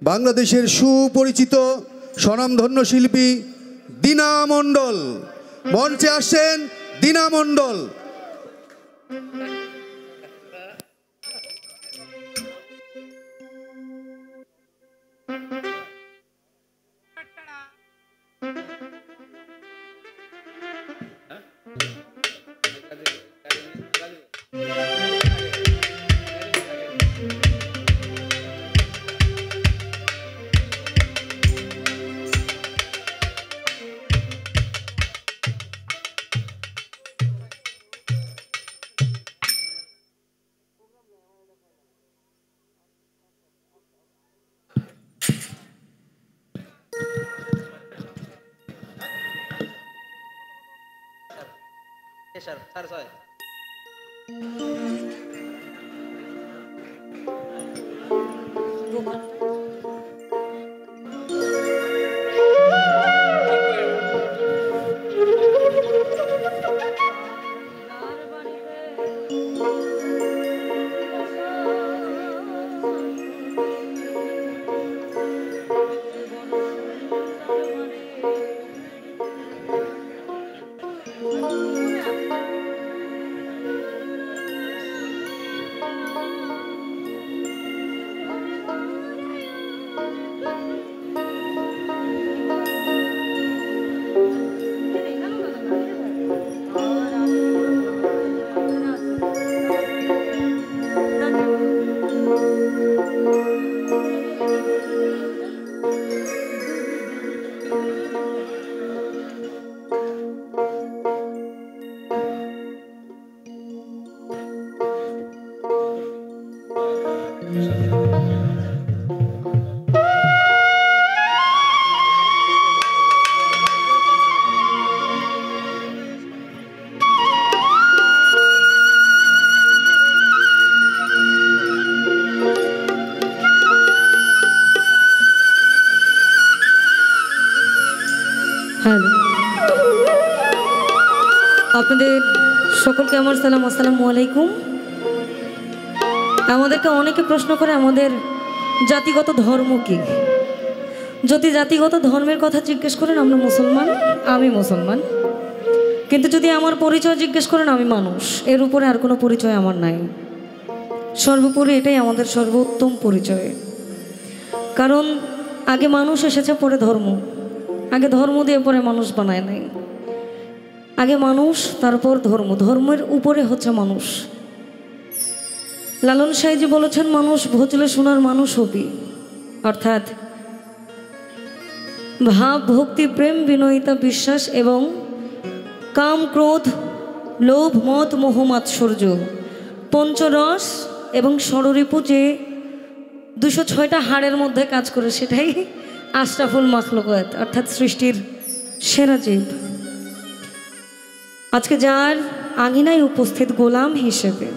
বাংলাদেশের সুপরিচিত স্বনামধন্য শিল্পী দীনা মণ্ডল। মঞ্চে আসছেন দীনা মণ্ডল। আপনাদের সকলকে আমার সালাম, আসসালামু আলাইকুম। আমাদেরকে অনেকে প্রশ্ন করে আমাদের জাতিগত ধর্ম কি। যদি জাতিগত ধর্মের কথা জিজ্ঞেস করেন আমরা মুসলমান, আমি মুসলমান। কিন্তু যদি আমার পরিচয় জিজ্ঞেস করেন আমি মানুষ, এর উপরে আর কোনো পরিচয় আমার নাই। সর্বোপরি এটাই আমাদের সর্বোত্তম পরিচয়। কারণ আগে মানুষ এসেছে, পরে ধর্ম। আগে ধর্ম দিয়ে পরে মানুষ বানায় নাই। আগে মানুষ, তারপর ধর্ম, ধর্মের উপরে হচ্ছে মানুষ। লালন সাইজি বলেছেন মানুষ ভজলে শোনার মানুষ হবি, অর্থাৎ ভাব, ভক্তি, প্রেম, বিনয়িতা, বিশ্বাস এবং কাম, ক্রোধ, লোভ, মদ, মোহ, মাৎসর্য, পঞ্চরস এবং ষড়রিপু যে 206টা হাড়ের মধ্যে কাজ করে, সেটাই আশরাফুল মাখলুকাত, অর্থাৎ সৃষ্টির সেরা জীব। আজকে যার আঙিনায় উপস্থিত গোলাম হিসেবে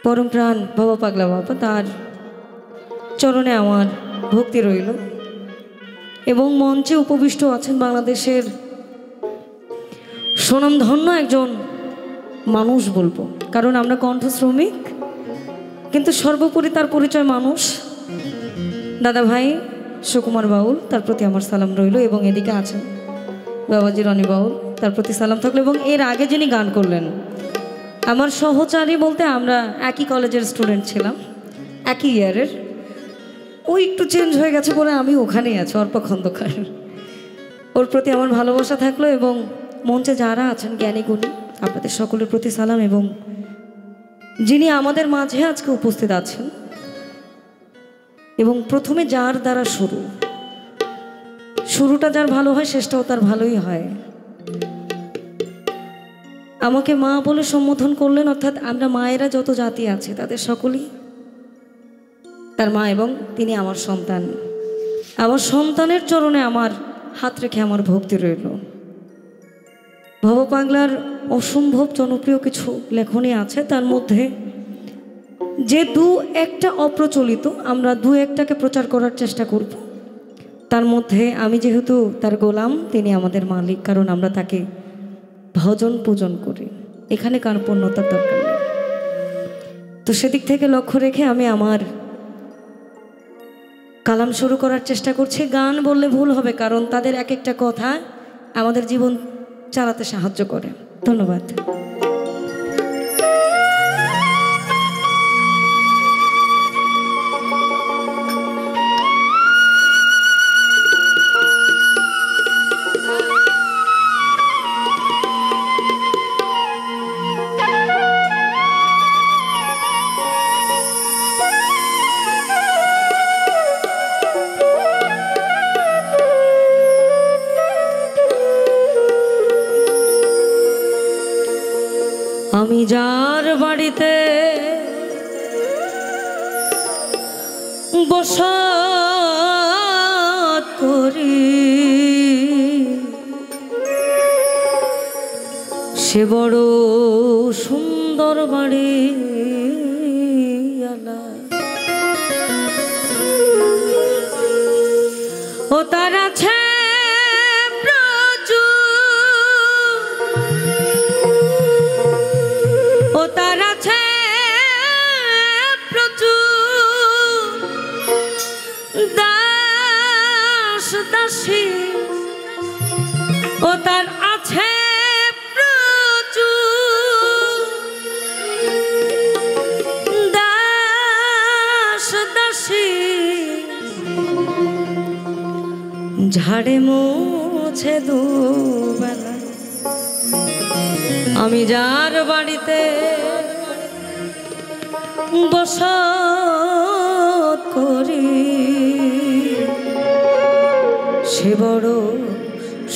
পরম প্রাণ বাবা পাগলা বাবা, তার চরণে আমার ভক্তি রইল। এবং মঞ্চে উপবিষ্ট আছেন বাংলাদেশের স্বনামধন্য একজন মানুষ বলবো, কারণ আমরা কণ্ঠ শ্রমিক, কিন্তু সর্বোপরি তার পরিচয় মানুষ। দাদা ভাই সুকুমার বাউল, তার প্রতি আমার সালাম রইল। এবং এদিকে আছেন বাবাজি রনি বাউল, তার প্রতি সালাম থাকলো। এবং এর আগে যিনি গান করলেন আমার সহচারী বলতে আমরা একই কলেজের স্টুডেন্ট ছিলাম, একই ইয়ারের। ওই একটু চেঞ্জ হয়ে গেছে বলে আমি ওখানেই আছি, অর্পা খন্দকার। ওর প্রতি আমার ভালোবাসা থাকলো। এবং মঞ্চে যারা আছেন জ্ঞানী গুণী, আপনাদের সকলের প্রতি সালাম। এবং যিনি আমাদের মাঝে আজকে উপস্থিত আছেন, এবং প্রথমে যার দ্বারা শুরুটা যার ভালো হয় শেষটাও তার ভালোই হয়। আমাকে মা বলে সম্বোধন করলেন, অর্থাৎ আমরা মায়েরা যত জাতি আছে তাদের সকলেই তার মা, এবং তিনি আমার সন্তান। আমার সন্তানের চরণে আমার হাত রেখে আমার ভক্তি রইল। ভব পাগলার অসম্ভব জনপ্রিয় কিছু লেখনী আছে, তার মধ্যে যে দু একটা অপ্রচলিত, আমরা দু একটাকে প্রচার করার চেষ্টা করব। তার মধ্যে আমি যেহেতু তার গোলাম, তিনি আমাদের মালিক, কারণ আমরা তাকে ভজন পূজন করি। এখানে কার্পণ্যতার দরকার নেই। তো সেদিক থেকে লক্ষ্য রেখে আমি আমার কালাম শুরু করার চেষ্টা করছি। গান বললে ভুল হবে, কারণ তাদের এক একটা কথা আমাদের জীবন চালাতে সাহায্য করে। ধন্যবাদ। আমি যার বাড়িতে বসত করি সে বড় সুন্দর বাড়ি ও তার আছে ও তার আছে প্রচুর দাস দাসী ঝাড়ে মুছে দুবেলা। আমি যার বাড়িতে বসত করি সে বড়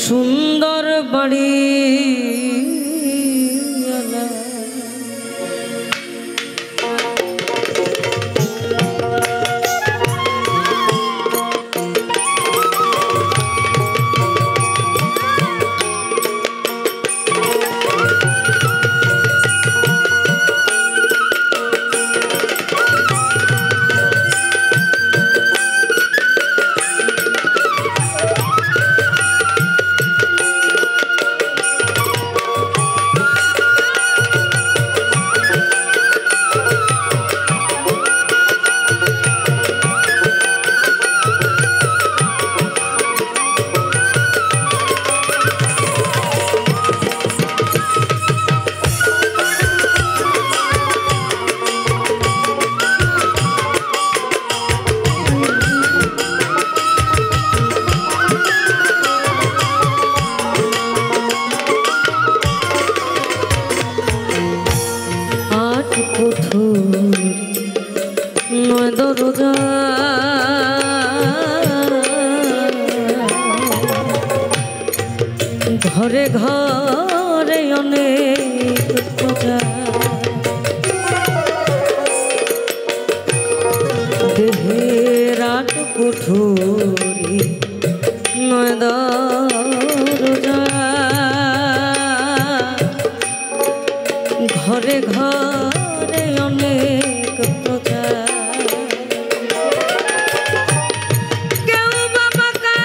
সুন্দর বাড়ি নয় দরজা ঘরে ঘরে অনেক পূজা দেহের আট কুঠুরি নয় দরজা ঘরে ঘরে অনেক প্রজা কেউ বা বাঁকা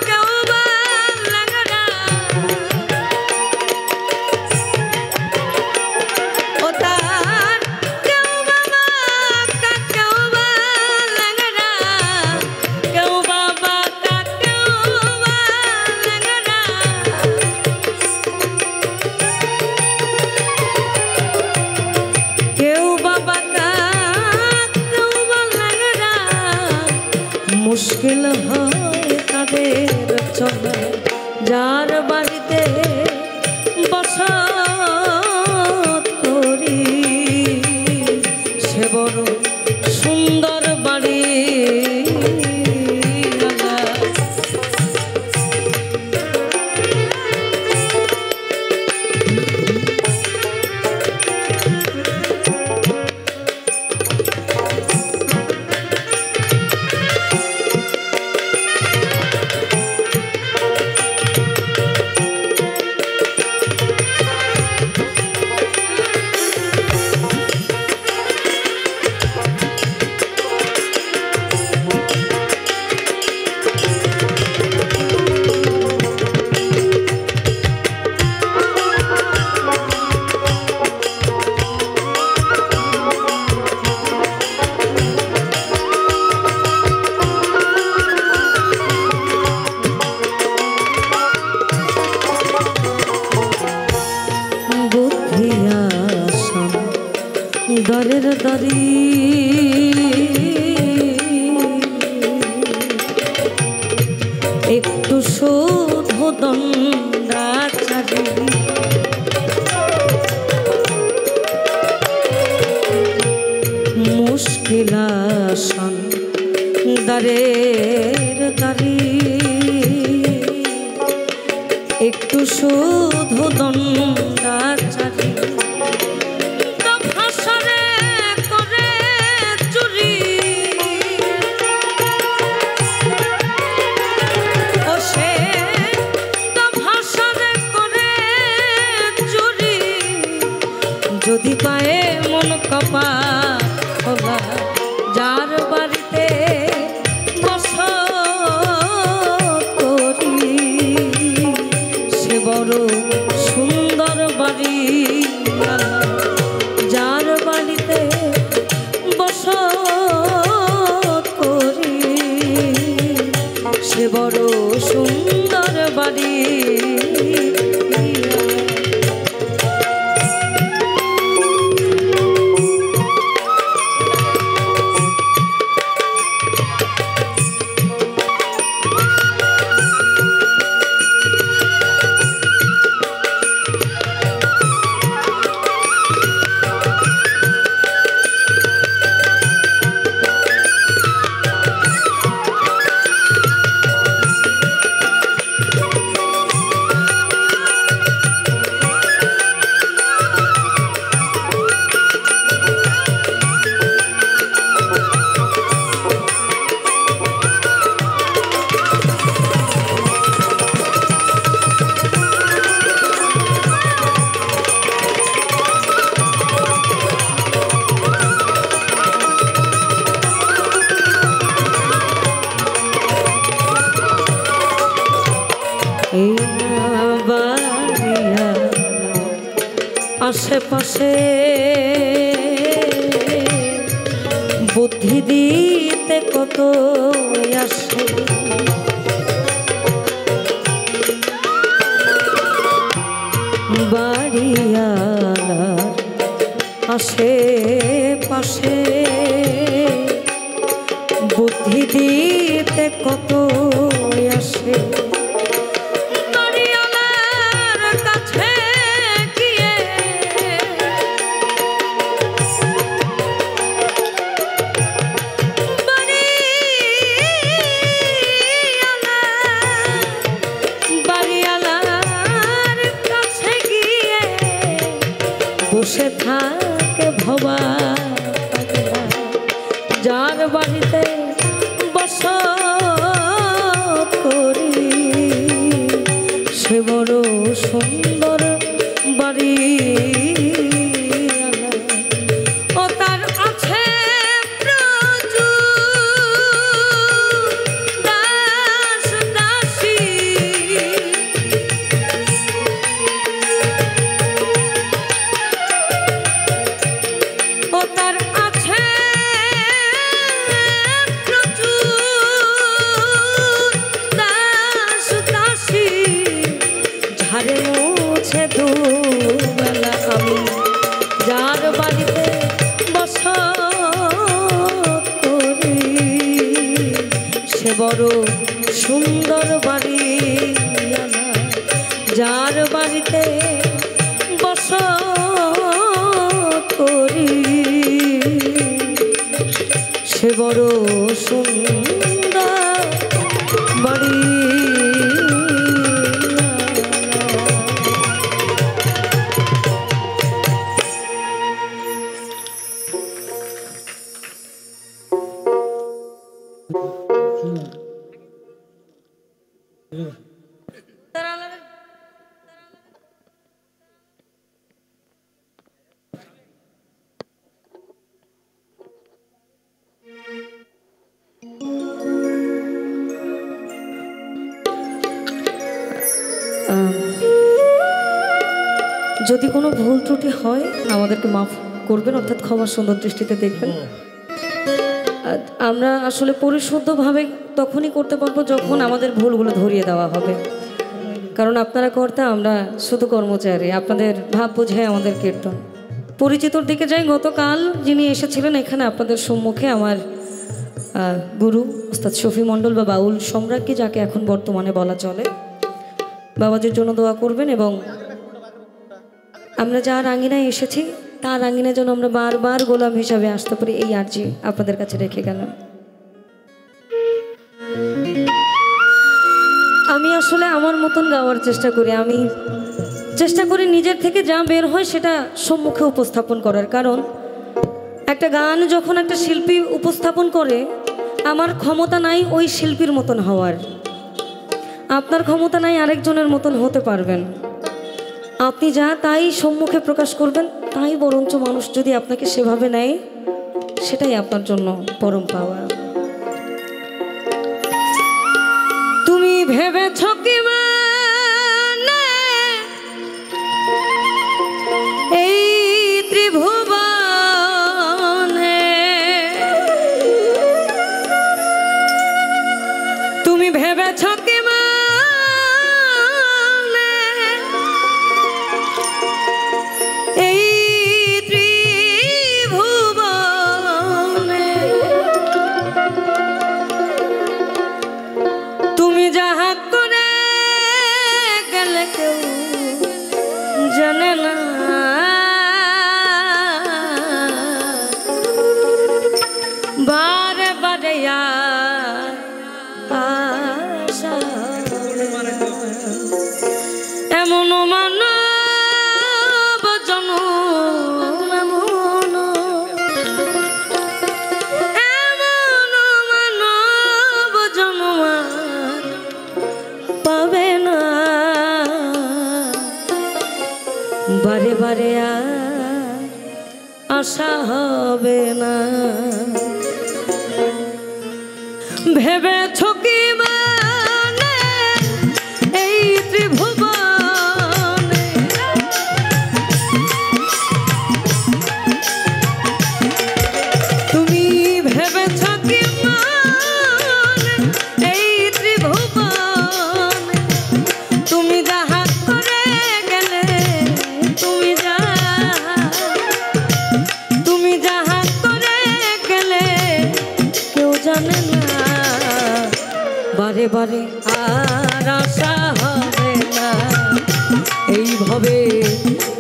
কেউ বা ল্যাংড়া ও তার কেউ বা বাঁকা কেউ বা ল্যাংড়া কেউ বা বাঁকা কেউ বা ল্যাংড়া কেউ বাবা কেউ বাংলা মুশকিল হয় তাদের চলা যার বাড়িতে বসত করি সে বড় সুন্দর বাড়ি শ্মশান দ্বারের দাঁড়ি একটু শুধু দণ্ডাচারী ভাষারে করে চুরি ও সে ভাষারে করে চুরি যদি পায়ে মন কপা খোলা যার বাড়িতে বসত করি সে বড় সুন্দর বাড়ি যার বাড়িতে বসত করি সে বড় সুন্দর বাড়ি আশেপাশে বুদ্ধি দিতে কত আসে বাড়িয়ালার আশেপাশে বুদ্ধি দিতে কত আসে বসে থাকে ভবা যার বাড়িতে বসত করি সে বড় সুন্দর বাড়ি ও তার আছে দাস দাসী ঝাড়ে মুছে দুবেলা আমি যার বাড়িতে বসত করি সে বড় সুন্দর বাড়ি যার বাড়িতে বসত করি সে বড় সুন্দর বাড়ি যদি কোনো ভুল ত্রুটি হয় আমাদেরকে মাফ করবেন, অর্থাৎ ক্ষমা সুন্দর দৃষ্টিতে দেখবেন। আমরা আসলে পরিশুদ্ধভাবে তখনই করতে পারবো যখন আমাদের ভুলগুলো ধরিয়ে দেওয়া হবে, কারণ আপনারা কর্তা, আমরা শুধু কর্মচারী। আপনাদের ভাব বোঝে আমাদের কীর্তন। পরিচিতর দিকে যাই। গতকাল যিনি এসেছিলেন এখানে আপনাদের সম্মুখে, আমার গুরু ওস্তাদ শফি মণ্ডল বা বাউল সম্রাজ্ঞী, যাকে এখন বর্তমানে বলা চলে, বাবাজির জন্য দোয়া করবেন। এবং আমরা যার আঙিনায় এসেছি তার আঙিনায় যেন আমরা বারবার গোলাম হিসাবে আসতে পারি, এই আর্জি আপনাদের কাছে রেখে গেলাম। আমি আসলে আমার মতন গাওয়ার চেষ্টা করি। আমি চেষ্টা করি নিজের থেকে যা বের হয় সেটা সম্মুখে উপস্থাপন করার। কারণ একটা গান যখন একটা শিল্পী উপস্থাপন করে, আমার ক্ষমতা নাই ওই শিল্পীর মতন হওয়ার, আপনার ক্ষমতা নাই আরেকজনের মতন হতে পারবেন। আপনি যা তাই সম্মুখে প্রকাশ করবেন, তাই বরঞ্চ মানুষ যদি আপনাকে সেভাবে নেয়, সেটাই আপনার জন্য পরম পাওয়া। তুমি ভেবেছ কি মানে এই ত্রিভুবনে, তুমি ভেবেছ কি মানে এই ত্রিভুবনে তুমি যাহা করে গেলে কেউ জানে না, বারে বারে আশা এমন মানব জনম, এমন মানব জনম পাবে না, বারে বারে আশা হবে না। ভেবেছ কি মানে এই ত্রিভুবনে, তুমি ভেবেছ কি মানে এই ত্রিভুবনে, তুমি যাহা করে গেলে, তুমি যাহা করে গেলে কেউ জানে না, বারে বারে আর আশা হবে না, এইভাবে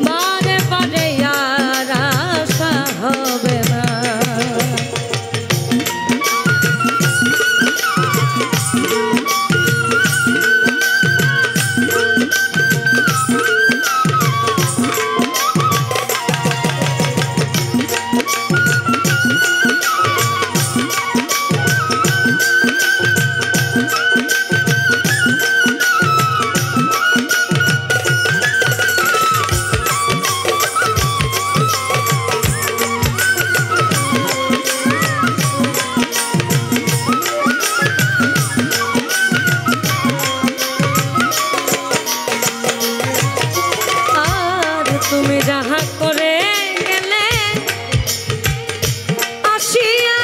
বারে বারে আর আশা হবে না। তুমি যাহা করে গেলে আসিয়া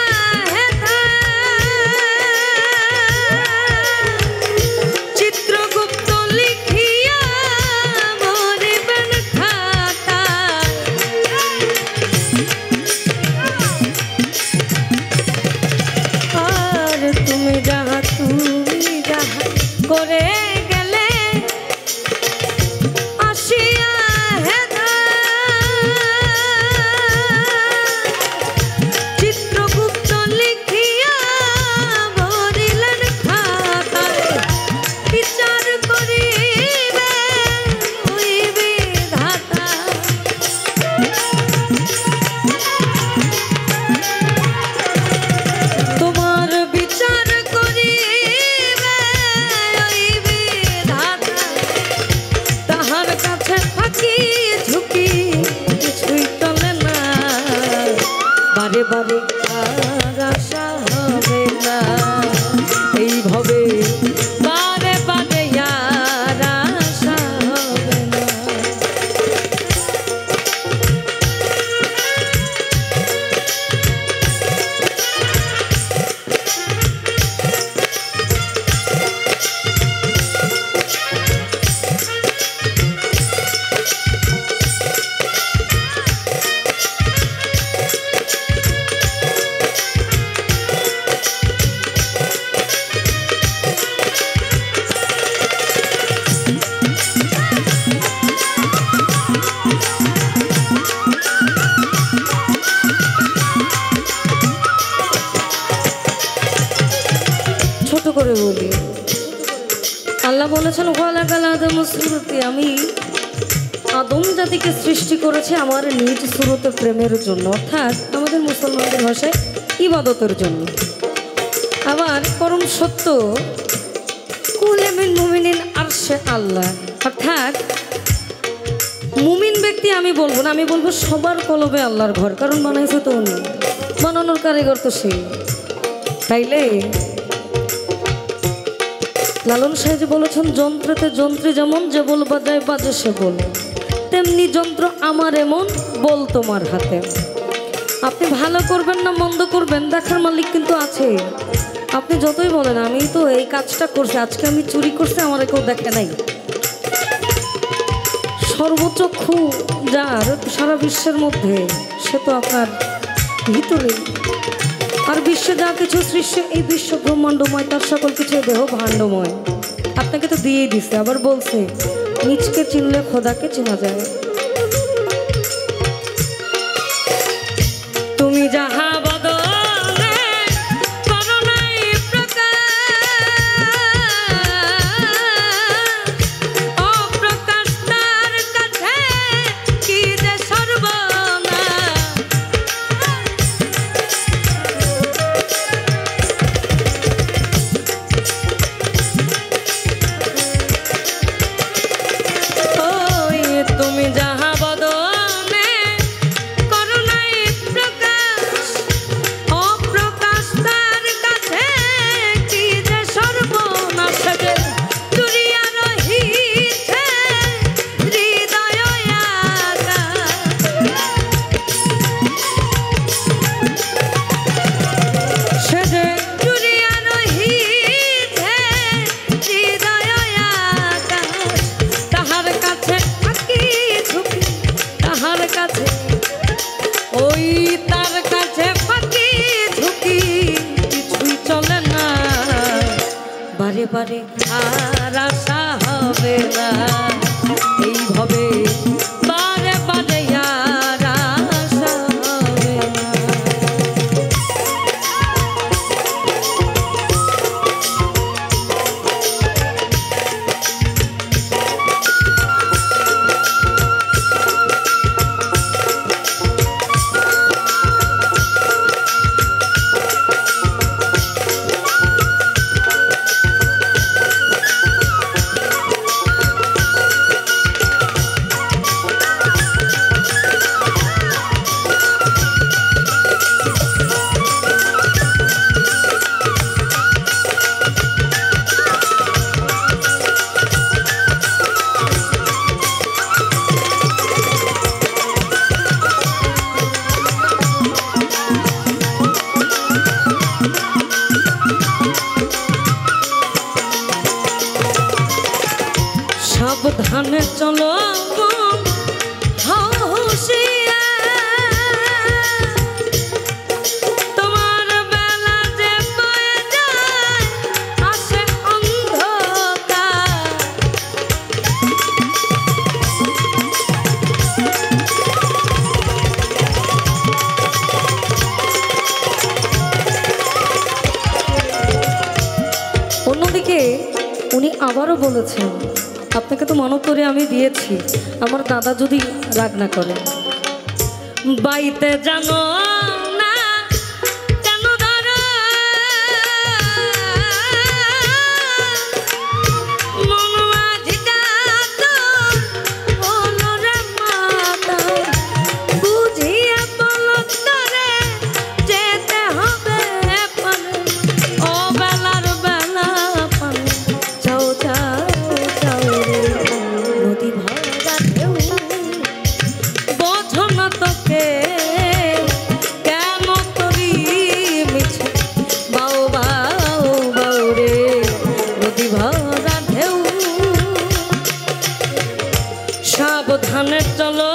চিত্রগুপ্ত লিখিয়া মরিবেন খাতা, আর তুমি যাহা করে গেলে আসিয়া চিত্রগুপ্ত লিখিয়া ভরিলেন খাতায়, বিচার করিবে ওই বিধাতা। তোমার বিচার করিবে ওই বিধাতা, তাহার কাছে ফাঁকি ঝুঁকি কিছুই চলে না, বারে বারে আর আশা হবে না, এইভাবে বারে বারে আর আশা হবে না। করে বলি, আল্লাহ বলেছেন ওয়ালাকাল আদম সুরতি, আমি আদম জাতিকে সৃষ্টি করেছে আমার নিজ সুরতে প্রেমের জন্য, অর্থাৎ আমাদের মুসলমানদের ভাষায় ইবাদতের জন্য। আবার পরম সত্য কুলে মিন মুমিনিন আরশে আল্লাহ, অর্থাৎ মুমিন ব্যক্তি আমি বলবো না, আমি বলবো সবার কলবে আল্লাহর ঘর, কারণ বানাইছে তো উনি, বানানোর কারিগর তো সেই। তাইলে লালন সাহেব বলেছেন যন্ত্রেতে যন্ত্রী যেমন যে বল বাজায় বাজে সে বল, তেমনি যন্ত্র আমার এমন বল তোমার হাতে। আপনি ভালো করবেন না মন্দ করবেন দেখার মালিক কিন্তু আছে। আপনি যতই বলেন আমি তো এই কাজটা করছি, আজকে আমি চুরি করছি, আমার কেউ দেখে নাই, সর্বচক্ষু যার সারা বিশ্বের মধ্যে সে তো আপনার ভিতরে। আর বিশ্বে যা কিছু সৃষ্টি, এই বিশ্ব ব্রহ্মাণ্ডময়, তার সকল কিছু দেহ ভাণ্ডময়, আপনাকে তো দিয়েই দিছে। আবার বলছে নিজকে চিনলে খোদাকে চেনা যায়। তুমি যাহা বারে আর আশা হবে না, এইভাবে বারে বারে আর আশা হবে না। সাবধানে চলো তোমার বেলা যে বয়ে যায় আসে অন্ধকার। অন্যদিকে উনি আবারও বলেছেন আপনাকে তো মানত করে আমি দিয়েছি, আমার দাদা যদি রাগ না করে। বাইতে জানো না কেন ধরো মন মাঝিটা তোর বলো রে মাতা, বুঝিয়ে বলো তোরে যেতে হবে পানে, ও বেলার বেলা পানে যাও যাও নদী ভরা ঢেউ বোঝো না তোকে কেন তোরি মিছে বাউ বাউ বাউ রে নদী ভরা ঢেউ। সাবধানে চলো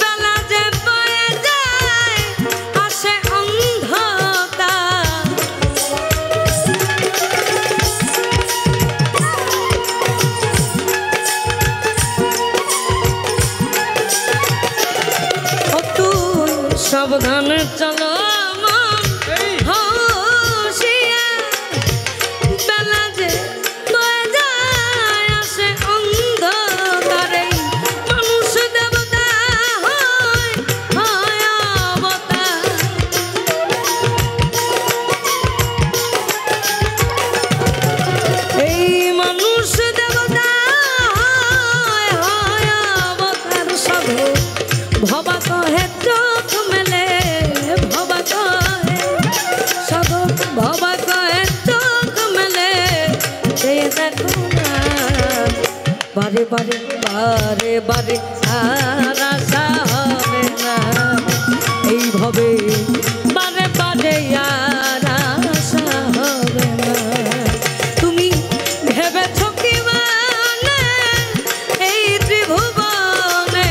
বেলা যে বয়ে যায় আসে অন্ধকার। সাবধানে চলো মন হুঁশিয়ার বারে বারে বারে বারে আর আশা হবে না এইভাবে বারে বারে আর আশা হবে না তুমি ভেবেছ কি মানে এই ত্রিভুবনে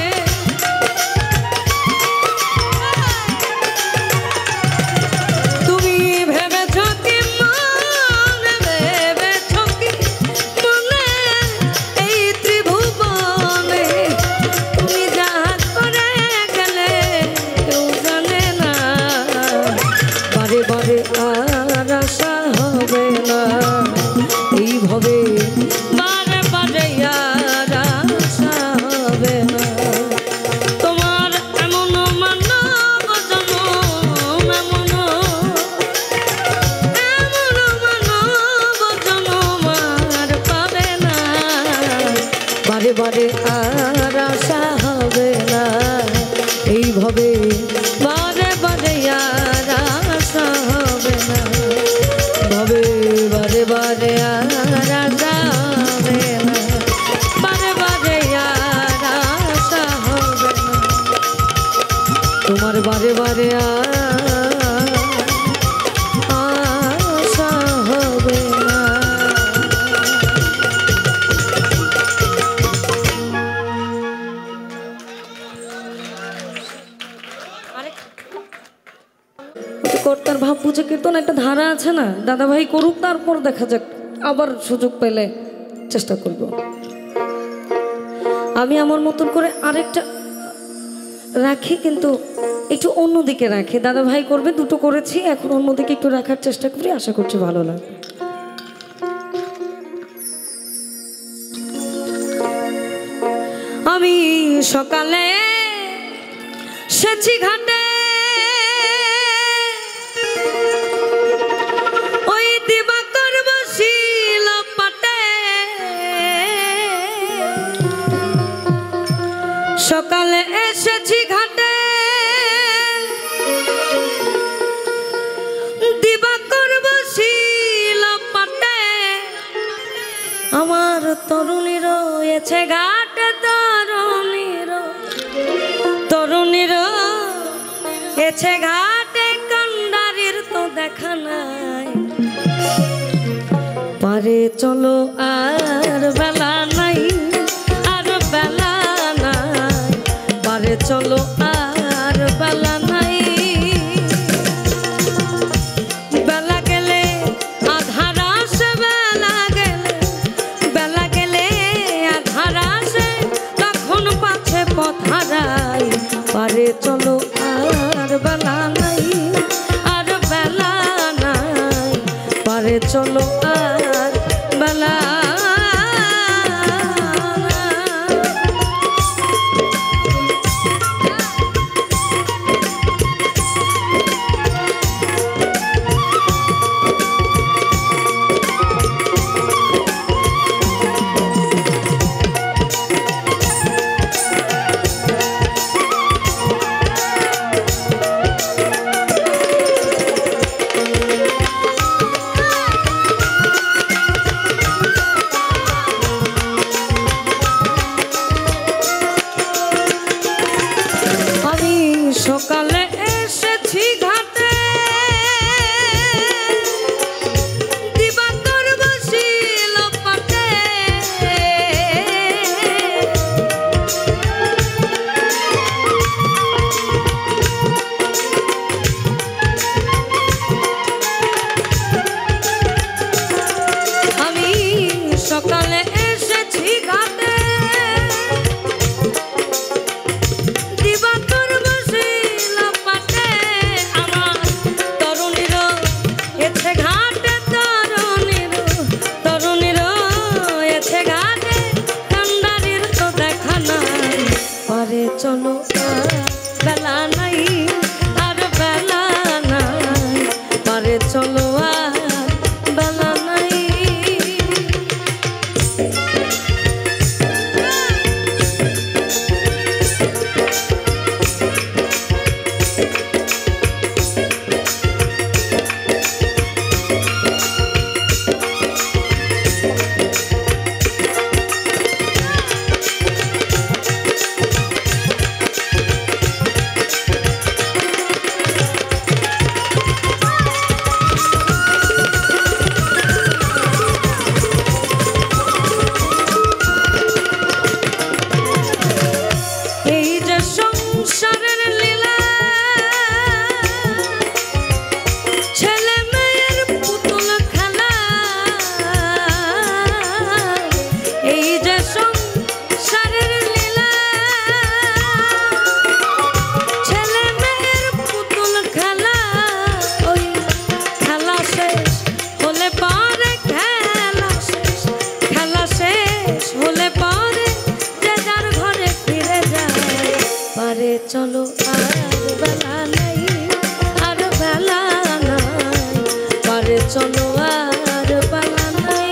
তুমি ভেবেছ কি মানে ভেবেছ কি মনে এই ত্রিভুবনে তুমি যা করে গেলে কেউ জানে না বারে বারে আর আশা হবে না এইভাবে বারে বারে আর আশা হবে না তোমার এমন মানব জনম এমন মানব জনম আর পাবে না বারে বারে আর আশা হবে না এইভাবে বারে বারে আর আশা হবে না ভাবে বারে বারে আর আশা হবে না বারে বারে আর আশা হবে না তোমার বারে বারে আশা হবে না কর্তার ভাব বুঝে কীর্তন একটা ধারা আছে না দাদা ভাই করুক তারপর দেখা যাক আবার সুযোগ পেলে চেষ্টা করব আমি আমার মতন করে আরেকটা রাখি কিন্তু একটু অন্যদিকে রাখি দাদা ভাই করবে দুটো করেছি এখন অন্যদিকে একটু রাখার চেষ্টা করি আশা করছি ভালো লাগবে আমি সকালে সেচি ঘাটে ওই দিবাকর বসিল পাটে সকালে এসেছি ঘাটে দিবাকর বসিল পাটে আমার তরুণী রয়েছে ঘাটে তরুণীর এছে ঘাটে কান্ডারির তো দেখা নাই পারে চলো আর বেলা নাই আর বেলা নাই পারে চলো আর বেলা নাই বেলা গেলে আধার আসে বেলা গেলে আধার আসে তখন পাছে পথ হারাই পারে চলো আর বেলা নাই আর বেলা নাই পারে চলো আর বেলা চলো আর বেলা নাই।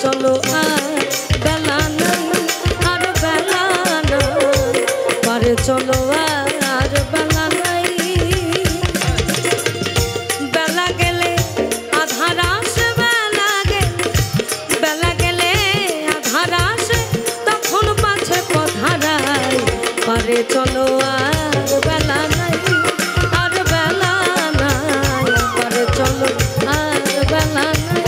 চলো আর বেলা নাই, আর বেলা নাই, পারে চলো আর বেলা নাই। বেলা গেলে আধার আসে, বেলা গেলে আধার আসে, তখন পাছে পথারায়। পারে চলো আর বেলা নাই, আর বেলা নাই, পারে চলো আর বেলা নাই,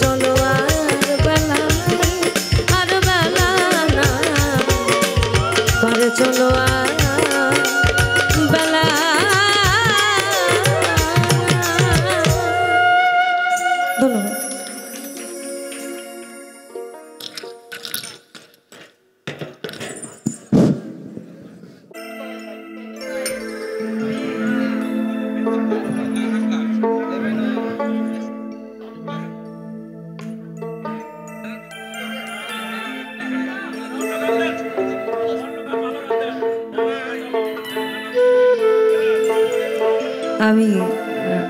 চলো আর বেলা নাই, আর বেলা নাই, পারে চলো আর বেলা। ধন্যবাদ। আমি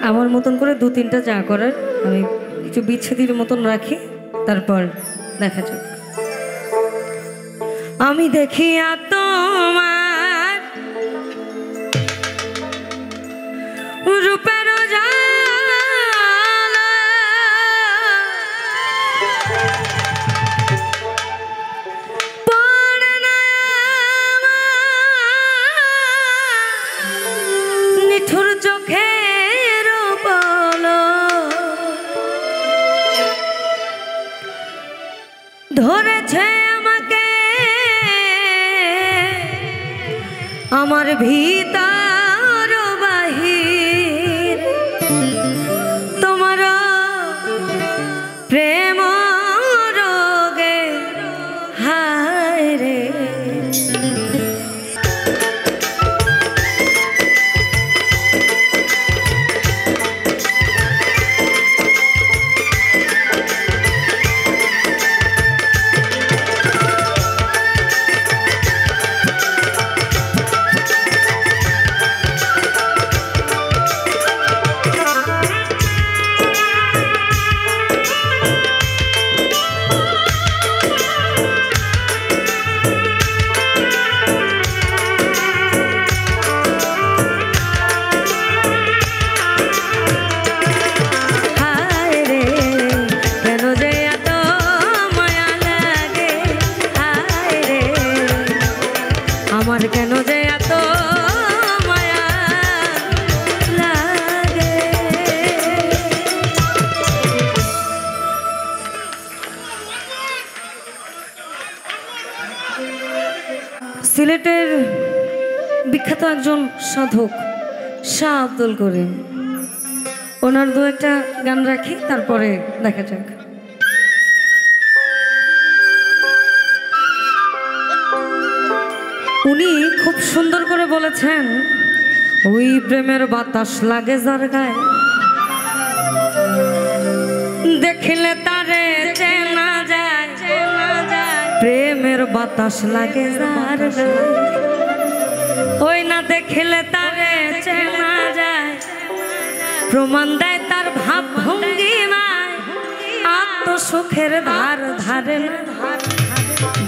আমার মতন করে দু তিনটা যা করার আমি একটু বিচ্ছেদের মতন রাখি, তারপর দেখা যাক। আমি দেখি তোমার রূপের জালা, পড়ে না নিঠুর চোখের পলক, ধরেছে আমাকে আমার ভিতর বাহির, তোমার প্রেম রোগে হায় রে। আমার কেন যে এত মায়া লাগে। সিলেটের বিখ্যাত একজন সাধক শাহ আব্দুল করিম, ওনার দু একটা গান রাখি, তারপরে দেখা যাক। উনি খুব সুন্দর করে বলেছেন, ওই প্রেমের বাতাস লাগে যার গায়ে, দেখিলে তারে চেনা যায়, প্রেমের বাতাস লাগে যার গায়ে, ওই না দেখিলে তারে চেনা যায়, প্রমাণ দেয় তার ভাব ভঙ্গিমায় আত্মসুখের ধার ধারে না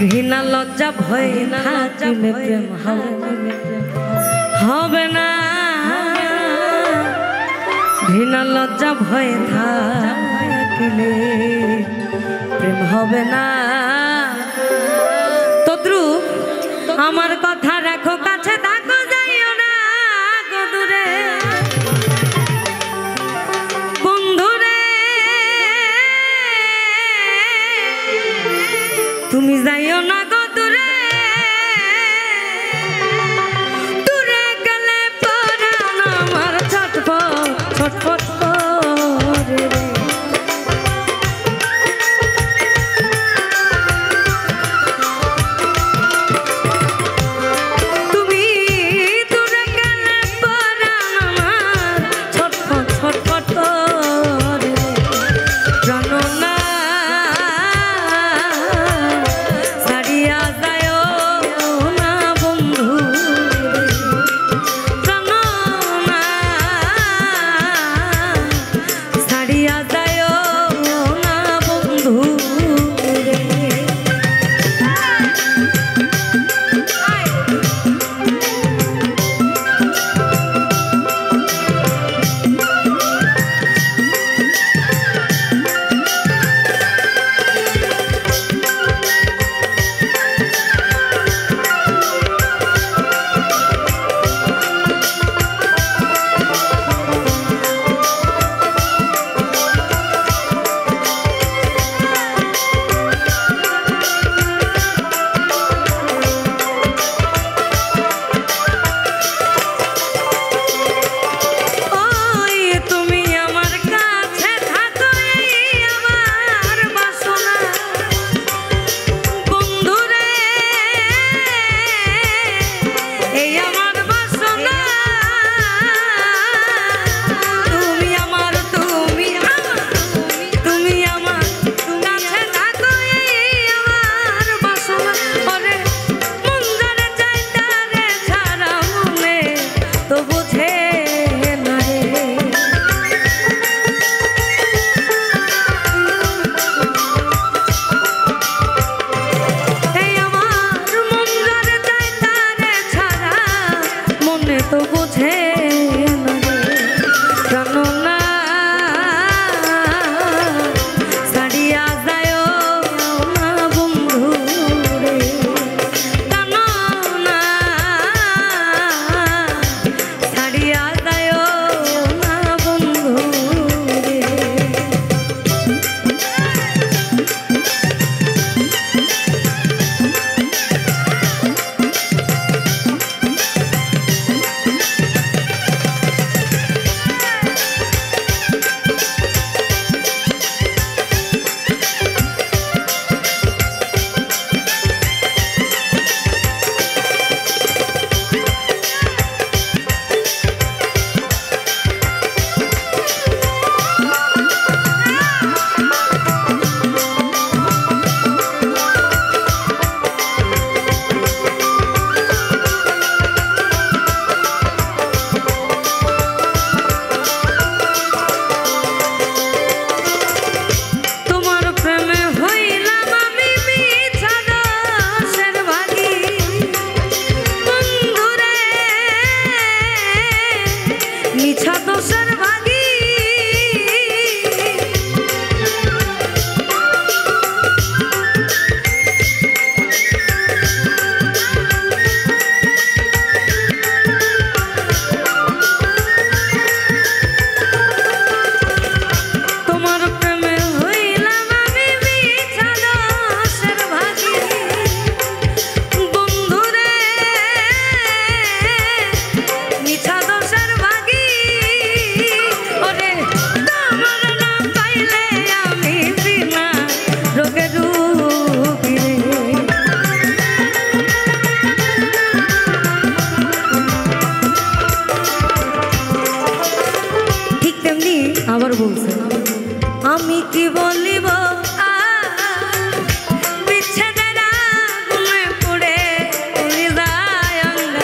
ঘৃণা লজ্জা ভয় থাকিলে প্রেম হবে না ঘৃণা লজ্জা ভয় থাকিলে প্রেম হবে না তদ্রুপ আমার কথা রাখো কাছে থাকো যাইও না গো দূরে বন্ধুরে তুমি যাইও না গো দূরে দূরে গেলে পরাণ আমার ছটফট ছটফট করে রে আবার বলছে আমি কি বলিব বিচ্ছেদের আগুনে পুড়ে যায় অঙ্গ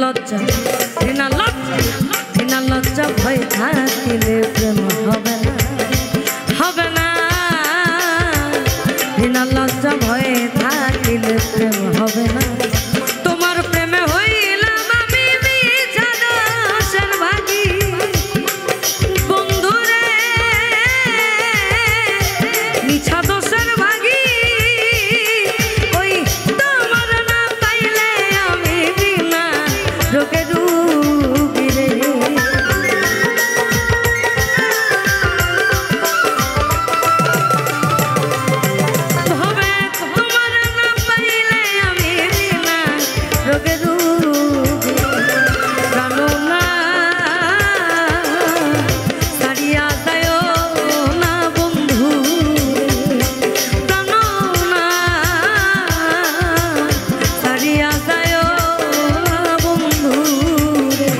লজ্জা ঘৃণা লজ্জা ভয় থাকিলে প্রেম হবে না হবে না ঘৃণা লজ্জা ভয় থাকিলে প্রেম হবে না তোমার প্রেমে হইলাম আমি মিছা দোষের ভাগী বন্ধুরে মিছা দোষের ভাগী ওই তোমার না পাইলে আমি বিনা রোগে রুগী রে হবে তোমার না পাইলে আমি বিনা রোগে রুগী প্রাণ না ছাড়িয়া যায় না বন্ধু প্রাণ না ছাড়িয়া যায় না বন্ধু রে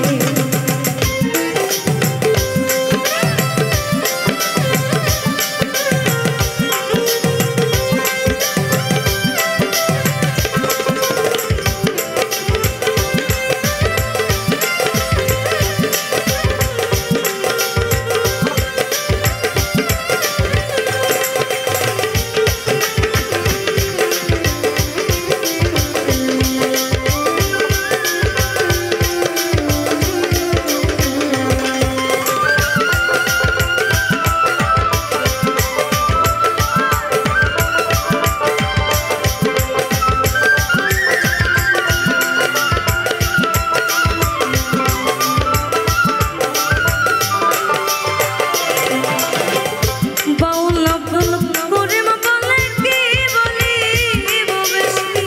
বাউল আব্দুল করিম বলে কি বলিব বেশি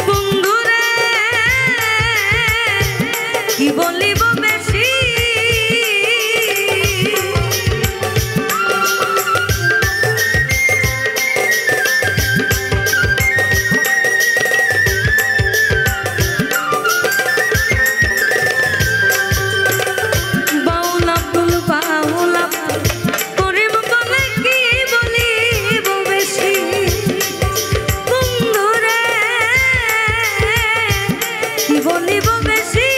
বন্ধুরে কি বলিব বেশি বাউল আব্দুল করিম বলে কি বলিব বেশি বন্ধুরে কি বলিব বেশি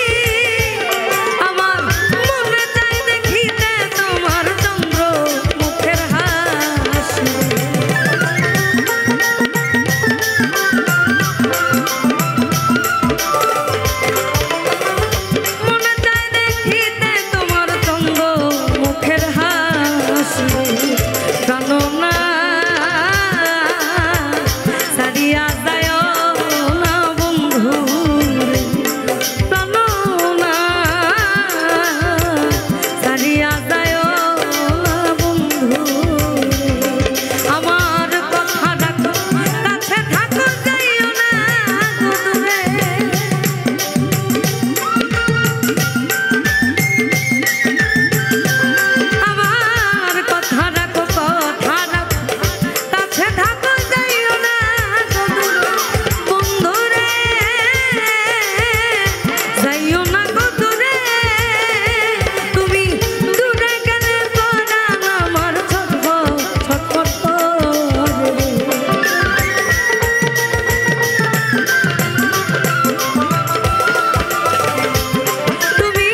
আমার মনে চাই দেখিতে তোমার চন্দ্র মুখের হাসি মনে চাই দেখিতে তোমার চন্দ্র মুখের হাসি প্রাণ না ছাড়িয়া যায় না বন্ধু প্রাণ না ছাড়িয়া যায় না বন্ধু আমার কথা ডাকো কাছে থাকো যাইও না দূরে আমার কথা রাখো কাছে থাকো যাইও না বন্ধুরে যাইও না দূরে তুমি দূরে গেলে পরাণ আমার ছটফট করে তুমি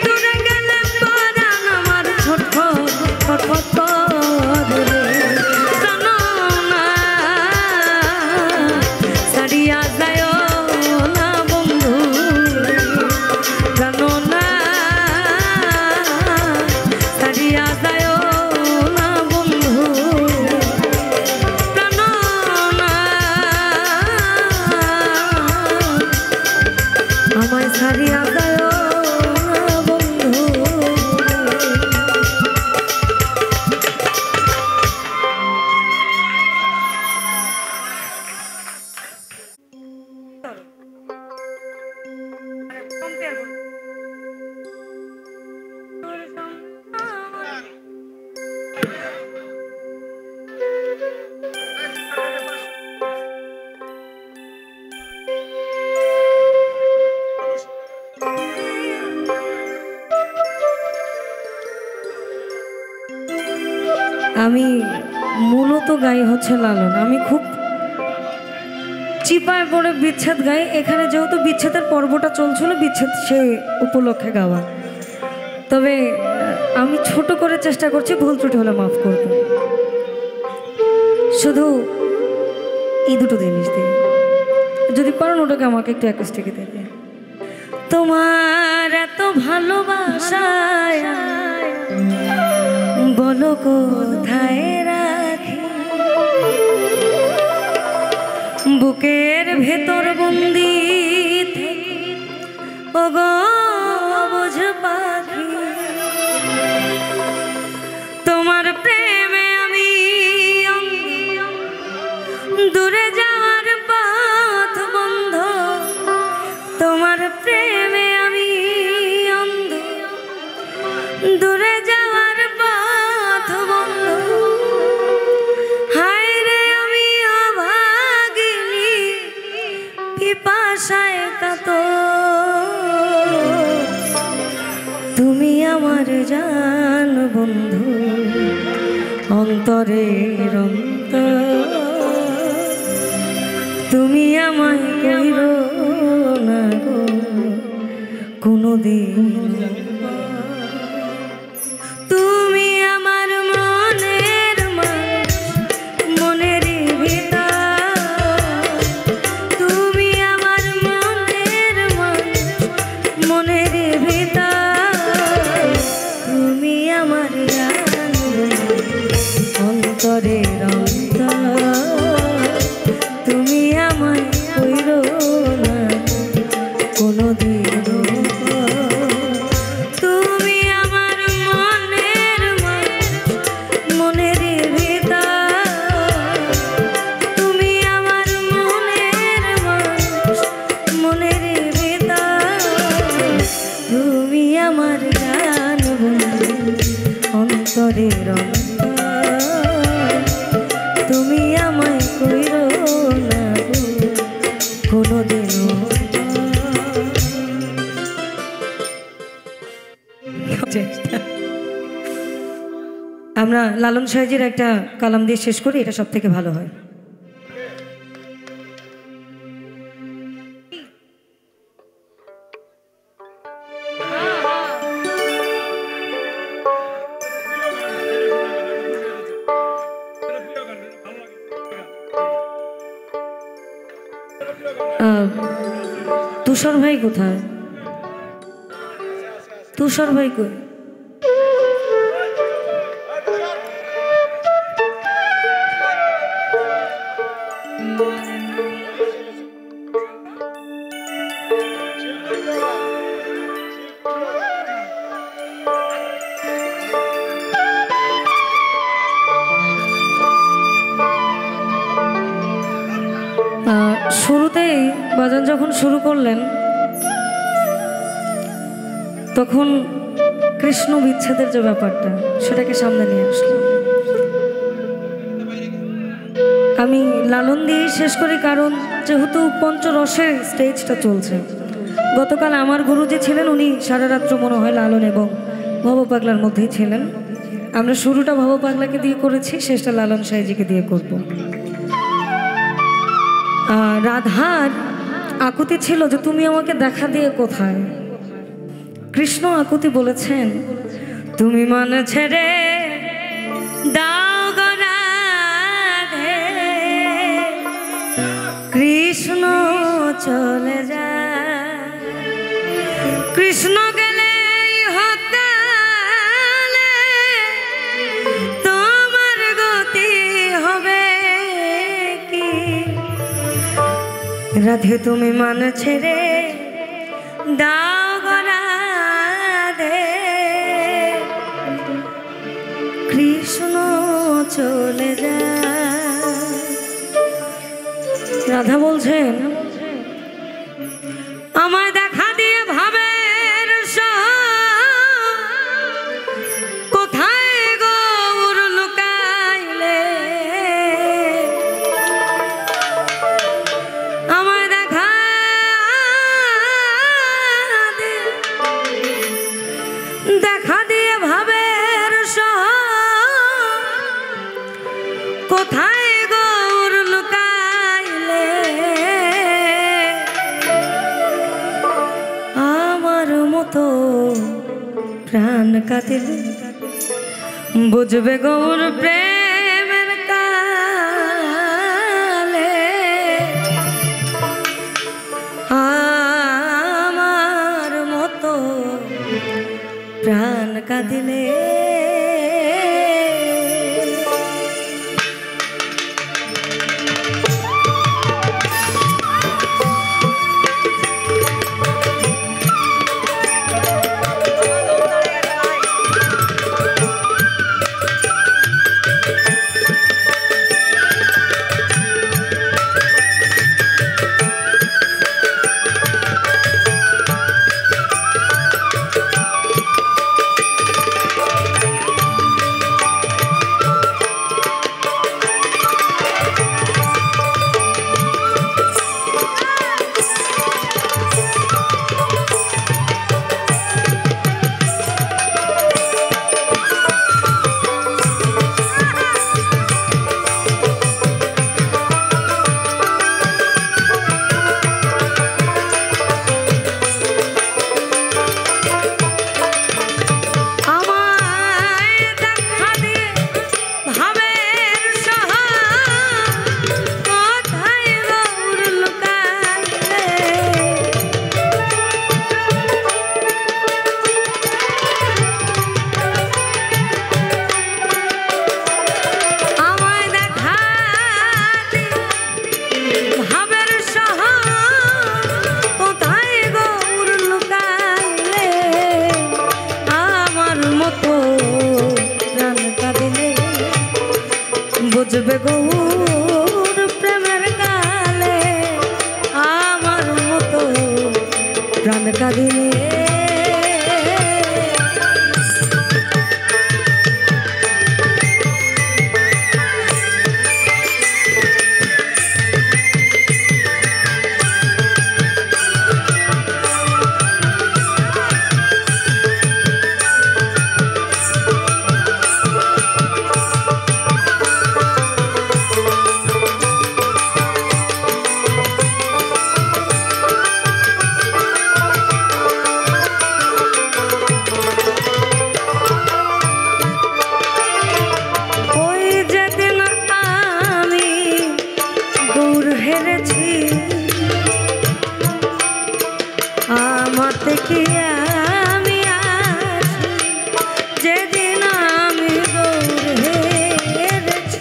দূরে গেলে পরাণ আমার ছটফট করে প্রাণ না ছাড়িয়া যায় না বন্ধু প্রাণ না ছাড়িয়া যায় না বন্ধু প্রাণ না আমায় ছাড়িয়া যায় না বন্ধু আমি মূলত গাই হচ্ছে লালন। আমি খুব চিপায় পড়ে বিচ্ছেদ গাই। এখানে যেহেতু বিচ্ছেদের পর্বটা চলছিল, বিচ্ছেদ সে উপলক্ষে গাওয়া। তবে আমি ছোট করে চেষ্টা করছি, ভুল ত্রুটি হলে মাফ করবে। শুধু এই দুটো জিনিস দিয়ে, যদি পারেন ওটাকে আমাকে একটু অ্যাকোস্টিকে দিতে। তোমার এত ভালোবাসায় বলো কোথায় রাখি, বুকের ভেতর বন্দি ও গো বুঝ পাখি, তোমার প্রেমে আমি দূরে যাওয়ার পথ বন্ধ, তোমার প্রেমে আমি অন্ধ, দূরে যাওয়ার পথ বন্ধ। হায় রে আমি অভাগিনী, পিপাসায় কাতর, তুমি আমার জান বন্ধু, অন্তরের অন্তর, তুমি আমায় কইরো না গো কোনোদিন। তুমি আমার মনের মানুষ, মনের ভিতর, তুমি আমার মনের মানুষ, মনের ভিতর, তুমি আমার জান অন্তরের অন্তর, তুমি আমায় কইরো না কোনোদিন। তুমি আমার মনের মানুষ, মনের ভিতর, তুমি আমার মনের মানুষ, মনের ভিতর, তুমি আমার জান বন্ধু, অন্তরের অন্তর, তুমি আমায় কইরো না কোনোদিনও। আমরা লালন সাহেজির একটা কালাম দিয়ে শেষ করি, এটা সব থেকে ভালো হয়। তুষার ভাই কোথায়? তুষার ভাই কই? শুরুতেই বাজান যখন শুরু করলেন তখন কৃষ্ণ বিচ্ছেদের যে ব্যাপারটা সেটাকে সামনে নিয়ে আসলাম। আমি লালন দিয়ে শেষ করি, কারণ যেহেতু পঞ্চরসের স্টেজটা চলছে। গতকাল আমার গুরু যে ছিলেন উনি সারা রাত্র মনে হয় লালন এবং ভব পাগলার মধ্যেই ছিলেন। আমরা শুরুটা ভব পাগলাকে দিয়ে করেছি, শেষটা লালন সাহেজিকে দিয়ে করব। রাধার আকুতি ছিল যে তুমি আমাকে দেখা দিয়ে কোথায়। কৃষ্ণ আকুতি বলেছেন তুমি মানে ছেড়ে দাও গো রাধে, কৃষ্ণ চলে যায়। কৃষ্ণ গেলে হতালে তোমার গতি হবে কি, রাধে তুমি মানে ছেড়ে দাও গো রাধে, কৃষ্ণ চলে যায়। রাধা বলছেন আমায় দেখা দিয়ে ভাবের কোথায় গৌর লুকাইলে, আমায় দেখা দিয়ে ভাবের কোথায় গৌর লুকাইলে, প্রাণ কাঁদিলে বুঝবে গৌর প্রেমের কালে আমার মতো প্রাণ কাঁদিলে বুঝবে গৌর প্রেমের কালে আমার মতো প্রাণ কাঁদিলে আমাতে কি আমি আছি যেদিন আমি হেরেছি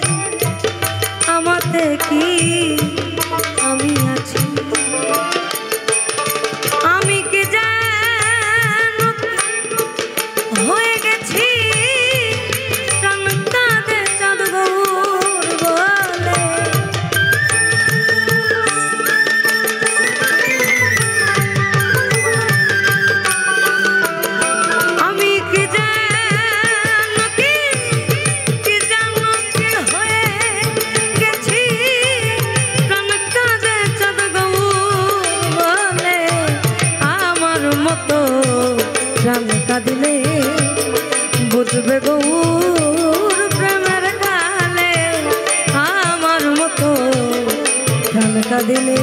আমাতে কি আমি আছি আমি কি জানো হয়ে গেছি প্রাণ কাঁদে চাঁদ গৌর বলে দিলে বুঝবে গৌর প্রেমের কালে আমার মতো প্রাণ কাঁদিলে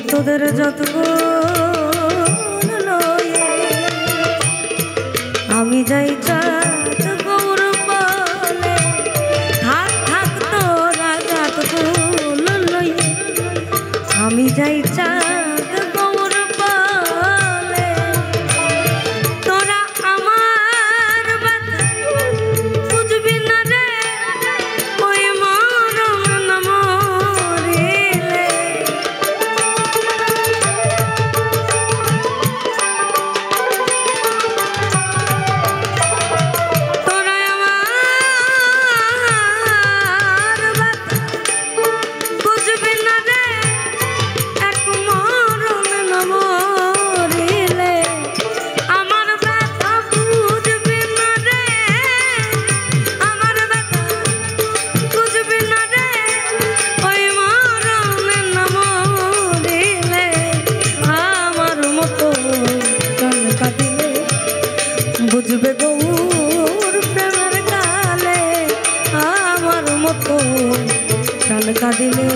তোদের যত আমি যাই চাঁদ গৌর বলে যাই চাঁদ গৌর পালে তোরা আমার ব্যথা বুঝবি না রে ওই মরম না মরিলে তোরা আমার ব্যথা বুঝবি না রে এক মরম না মরিলে আমার ব্যথা বুঝবি না রে আমার ব্যথা বুঝবি না রে ওই মরম না মরিলে আমার মতো গান কাঁদিলে বুঝবে গৌর প্রেমের কালে আমার মতো গান কাঁদিলে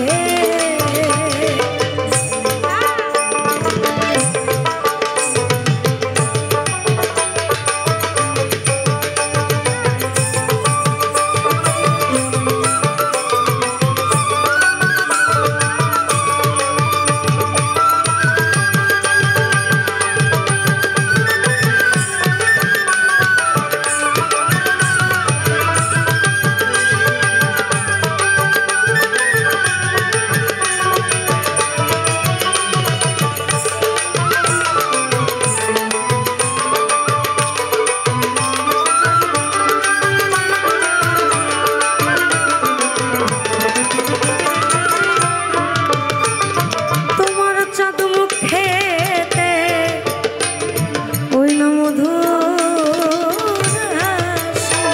তোমার চাঁদ মুখেতে ওই না মধুর হাসি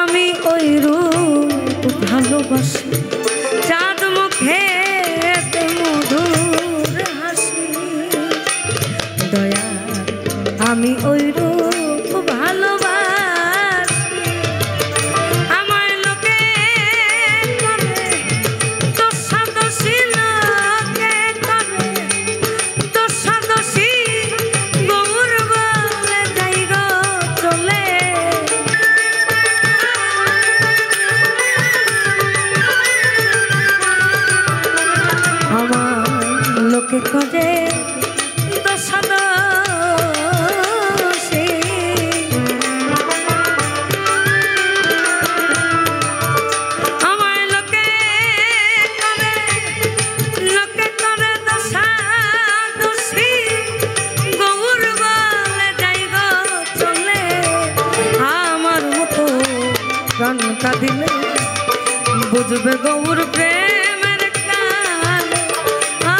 আমি ওই রূপ ভালোবাসি চাঁদ মুখেতে মধুর হাসি দয়া আমি ওই রূপ ভালোবাসি আমায় লোকে করে দোষাদোষী লোকে করে দোষাদোষী গৌর বলে যাই গো চলে আমার লোকে করে দোষাদোষী আমায় লোকে করে দোষাদোষী গৌর বলে যাই গো চলে আমার মতো গান কাঁদিলে বুঝবে গৌর প্রেমের কালে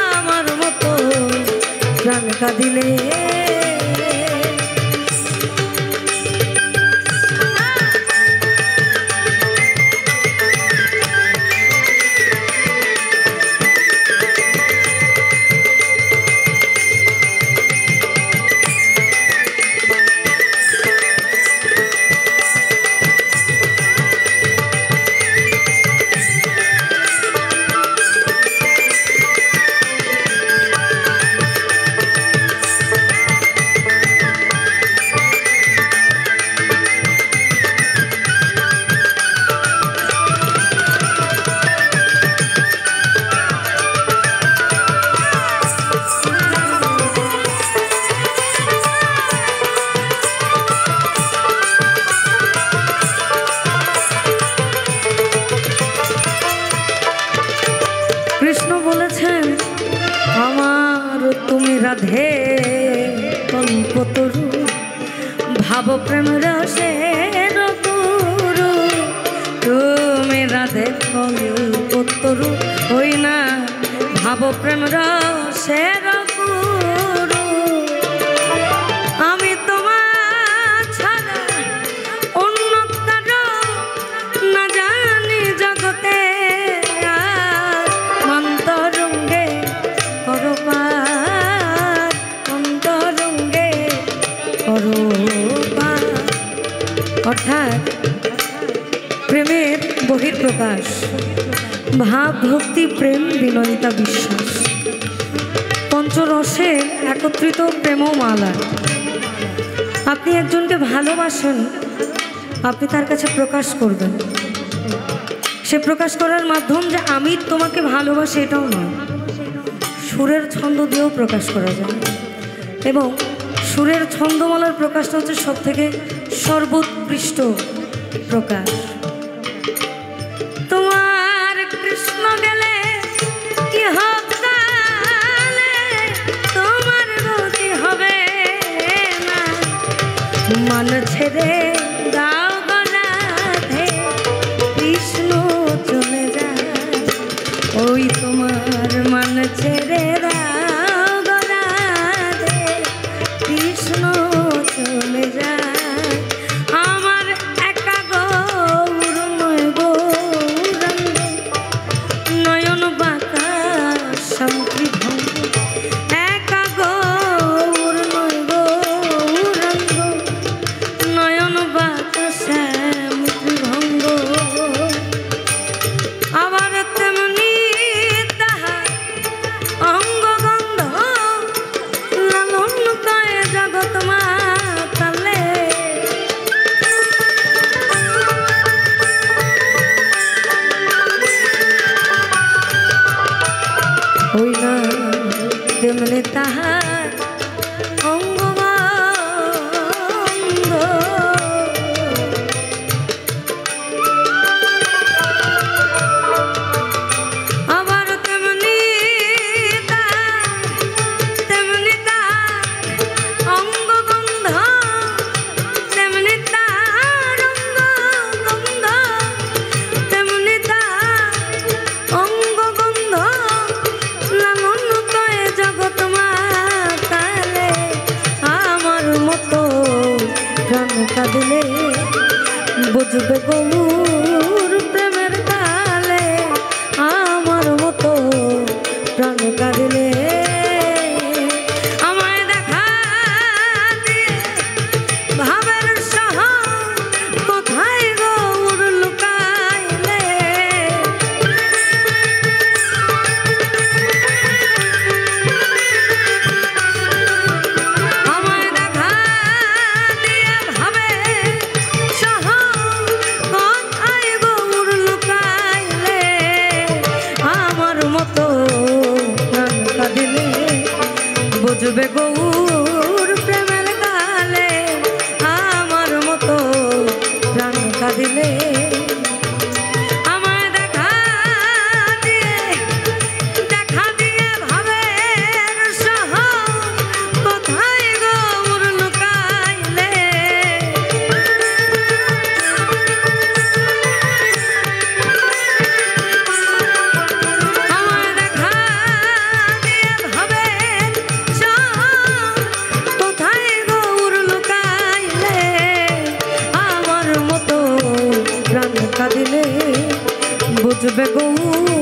আমার মতো গান কাঁদিলে কৃষ্ণ বলেছেন আমার তুমি রাধে কল্পতরু ভাব প্রেম রসের গুরু তুমি রাধে কল্পতরু হই না ভাব প্রেম রসের গুরু আমি তোমার ছাড়া অন্য কারো না জানি জগতে অন্তরঙ্গে করো পার অন্তরঙ্গে করো পার অর্থাৎ প্রেমের বহির্প্রকাশ ভাব ভক্তি প্রেম বিনয়িতা বিশ্বাস পঞ্চরসে একত্রিত প্রেমমালা আপনি একজনকে ভালোবাসেন আপনি তার কাছে প্রকাশ করবেন সে প্রকাশ করার মাধ্যম যে আমি তোমাকে ভালোবাসি এটাও নয়, সুরের ছন্দ দিয়েও প্রকাশ করা যায়। এবং সুরের ছন্দমালার প্রকাশটা হচ্ছে সব থেকে সর্বোৎকৃষ্ট প্রকাশ। তোমার কৃষ্ণ গেলে কি হবে, তোমার গতি হবে না, মান ছেড়ে দাও গলাধে, কৃষ্ণ চলে যায়। ওই তোমার মান ছেড়ে দাও গলাধে, কৃষ্ণ চলে যায়। আমার একা গৌর নয় গৌরাঙ্গ, নয়ন বাঁকা শান্তি ভঙ্গ, একা গৌর নয় গৌরাঙ্গ, নয়ন বাঁকা শান্তি ভঙ্গ। আবার তেমনি তাহার অঙ্গগন্ধ লালন কয় জগৎ মাতালে। ওই না তেমনি তাহার অঙ্গগন্ধ, আবার তেমনি তার অঙ্গগন্ধ, তেমনি তার অঙ্গগন্ধ, তেমনি তার অঙ্গগন্ধ লালন কয় জগৎ মাতালে। আমার মতো প্রাণ কাঁদিলে বুঝবে গৌর প্রেমের তালে, আমার মতো প্রাণ কাঁদিলে। আমায় দেখা দিয়ে ভাবের শহর কোথায় গৌর লুকাইলে। আমায় দেখা দিয়ে ভাবের শহর কোথায় গৌর লুকাইলে। আমার মতো প্রাণ কাঁদিলে বুঝবে গৌর প্রেমের কালে, আমার মতো প্রাণ কাঁদিলে। আমায় দেখা দিয়ে ভাবের শহর কোথায় গৌর লুকাইলে। আমায় দেখা দিয়ে ভাবের শহর কোথায় গৌর লুকাইলে। আমার মতো প্রাণ কাঁদিলে বুঝবে গৌর